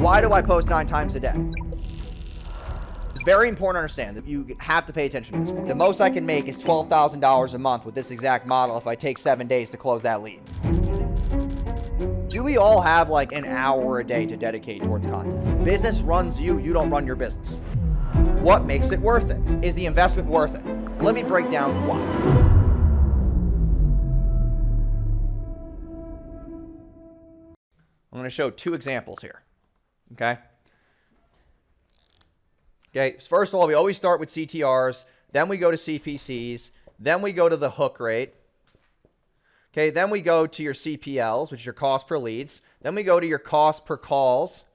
Why do I post 9 times a day? It's very important to understand that you have to pay attention to this. The most I can make is $12,000 a month with this exact model if I take 7 days to close that lead. Do we all have like an hour a day to dedicate towards content? Business runs you, you don't run your business. What makes it worth it? Is the investment worth it? Let me break down why. I'm going to show 2 examples here. Okay. So first of all, we always start with CTRs, then we go to CPCs, then we go to the hook rate. Okay, then we go to your CPLs, which is your cost per leads. Then we go to your cost per calls.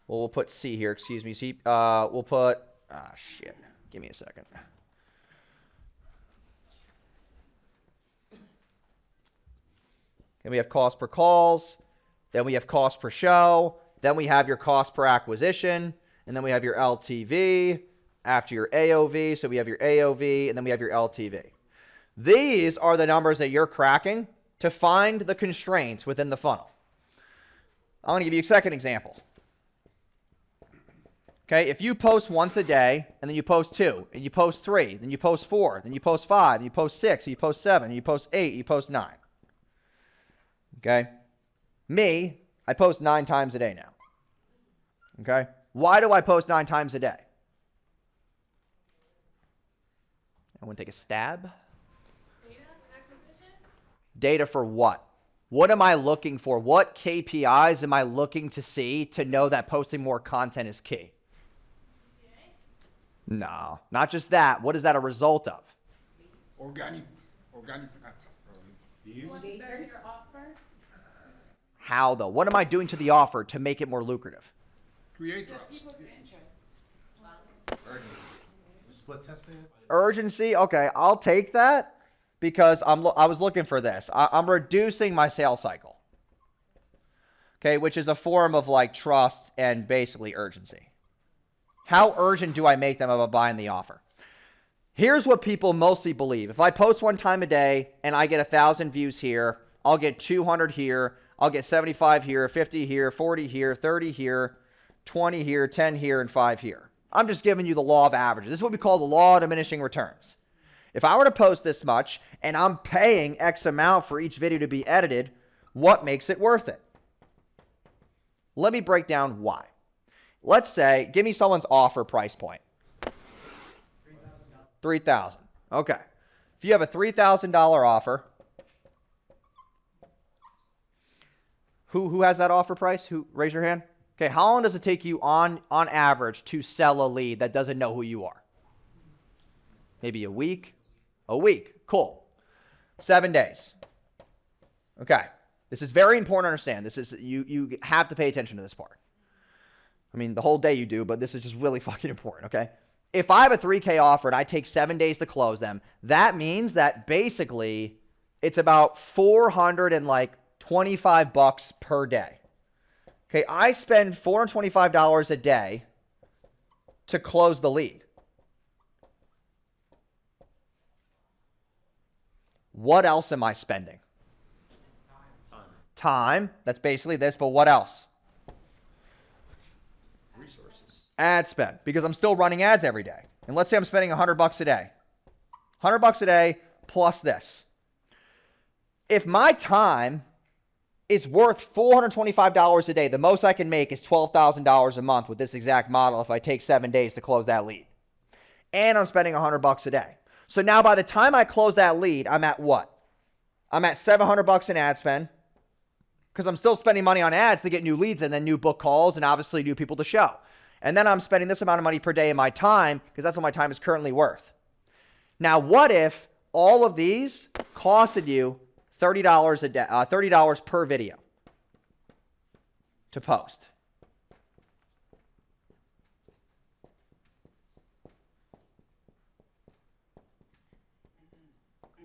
Well, we'll put C here, excuse me. We'll put, shit, give me a second. Then we have cost per calls. Then we have cost per show. Then we have your cost per acquisition. And then we have your LTV after your AOV. So we have your AOV, and then we have your LTV. These are the numbers that you're cracking to find the constraints within the funnel. I'm going to give you a second example. Okay, if you post once a day, and then you post 2, and you post 3, then you post 4, then you post 5, and you post 6, and you post 7, and you post 8, you post 9. Okay? Me, I post 9 times a day now. Okay? Why do I post 9 times a day? I want to take a stab. Data acquisition? Data for what? What am I looking for? What KPIs am I looking to see to know that posting more content is key? No, not just that. What is that a result of? Organic ads. You want to better your offer? How though? What am I doing to the offer to make it more lucrative? Create Get trust. people's interest. Split testing it? Urgency, okay, I'll take that because I was looking for this. I'm reducing my sales cycle. Okay, which is a form of like trust and basically urgency. How urgent do I make them about buying the offer? Here's what people mostly believe. If I post 1 time a day and I get 1,000 views here, I'll get 200 here, I'll get 75 here, 50 here, 40 here, 30 here, 20 here, 10 here, and 5 here. I'm just giving you the law of averages. This is what we call the law of diminishing returns. If I were to post this much and I'm paying X amount for each video to be edited, what makes it worth it? Let me break down why. Let's say, give me someone's offer price point. $3,000. Okay. If you have a $3,000 offer, who has that offer price? Who? Raise your hand. Okay, how long does it take you on average to sell a lead that doesn't know who you are? Maybe a week? A week. Cool. 7 days. Okay. This is very important to understand. This is you have to pay attention to this part. I mean, the whole day you do, but this is just really fucking important, okay? If I have a 3K offer and I take 7 days to close them, that means that basically it's about $425 per day. Okay, I spend $425 a day to close the lead. What else am I spending? Time. That's basically this, but what else? Resources. Ad spend, because I'm still running ads every day. And let's say I'm spending $100 a day. $100 a day plus this. If my time is worth $425 a day, the most I can make is $12,000 a month with this exact model if I take 7 days to close that lead. And I'm spending $100 a day. So now by the time I close that lead, I'm at what? I'm at $700 in ad spend because I'm still spending money on ads to get new leads and then new book calls and obviously new people to show. And then I'm spending this amount of money per day in my time because that's what my time is currently worth. Now, what if all of these costed you $30 a day, $30 per video to post?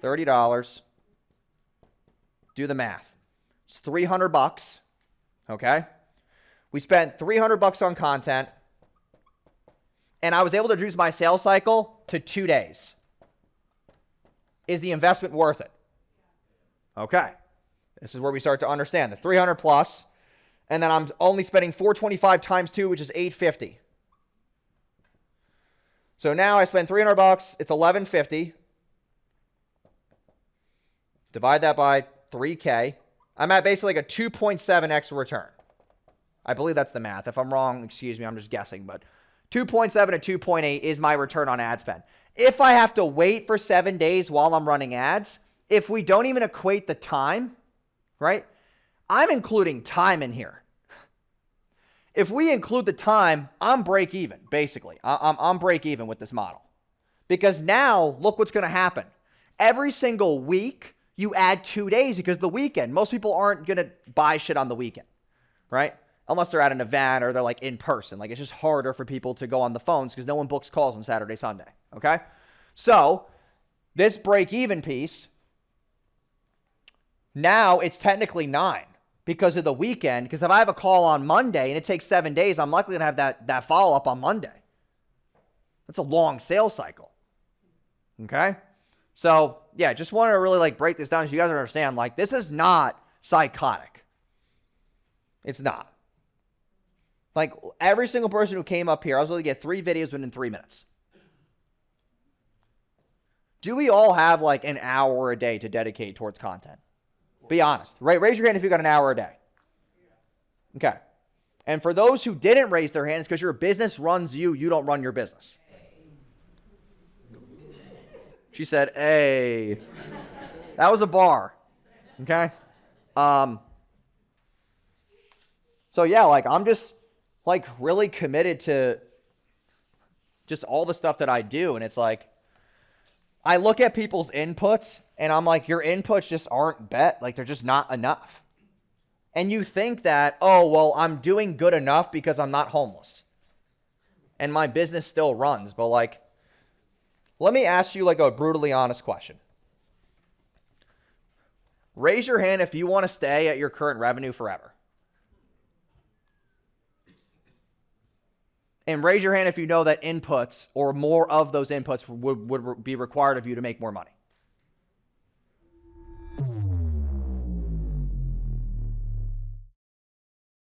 $30. Do the math. It's $300. Okay? We spent $300 on content, and I was able to reduce my sales cycle to 2 days. Is the investment worth it? Okay. This is where we start to understand this. 300 plus. And then I'm only spending 425 times 2, which is 850. So now I spend $300, it's 1150. Divide that by 3K. I'm at basically like a 2.7x return. I believe that's the math. If I'm wrong, excuse me, I'm just guessing, but 2.7 to 2.8 is my return on ad spend. If I have to wait for 7 days while I'm running ads, if we don't even equate the time, right? I'm including time in here. If we include the time, I'm break even, basically. I'm break even with this model. Because now, look what's going to happen. Every single week, you add 2 days because the weekend. Most people aren't going to buy shit on the weekend, right? Unless they're at an event or they're like in person. Like, it's just harder for people to go on the phones because no one books calls on Saturday, Sunday, okay? So, this break even piece, now it's technically 9. Because of the weekend, because if I have a call on Monday and it takes 7 days, I'm likely going to have that follow-up on Monday. That's a long sales cycle. Okay? So, yeah, just wanted to really like break this down so you guys understand, like, this is not psychotic. It's not. Like, every single person who came up here, I was able to get 3 videos within 3 minutes. Do we all have like an hour a day to dedicate towards content? Be honest. Raise your hand if you got an hour a day. Okay. And for those who didn't raise their hands, because your business runs you, you don't run your business. She said, hey. That was a bar. Okay? So yeah, like I'm just like really committed to just all the stuff that I do. And it's like, I look at people's inputs and I'm like, your inputs just aren't like they're just not enough. And you think that, oh, well, I'm doing good enough because I'm not homeless. And my business still runs. But like, let me ask you like a brutally honest question. Raise your hand if you want to stay at your current revenue forever. And raise your hand if you know that inputs or more of those inputs would be required of you to make more money.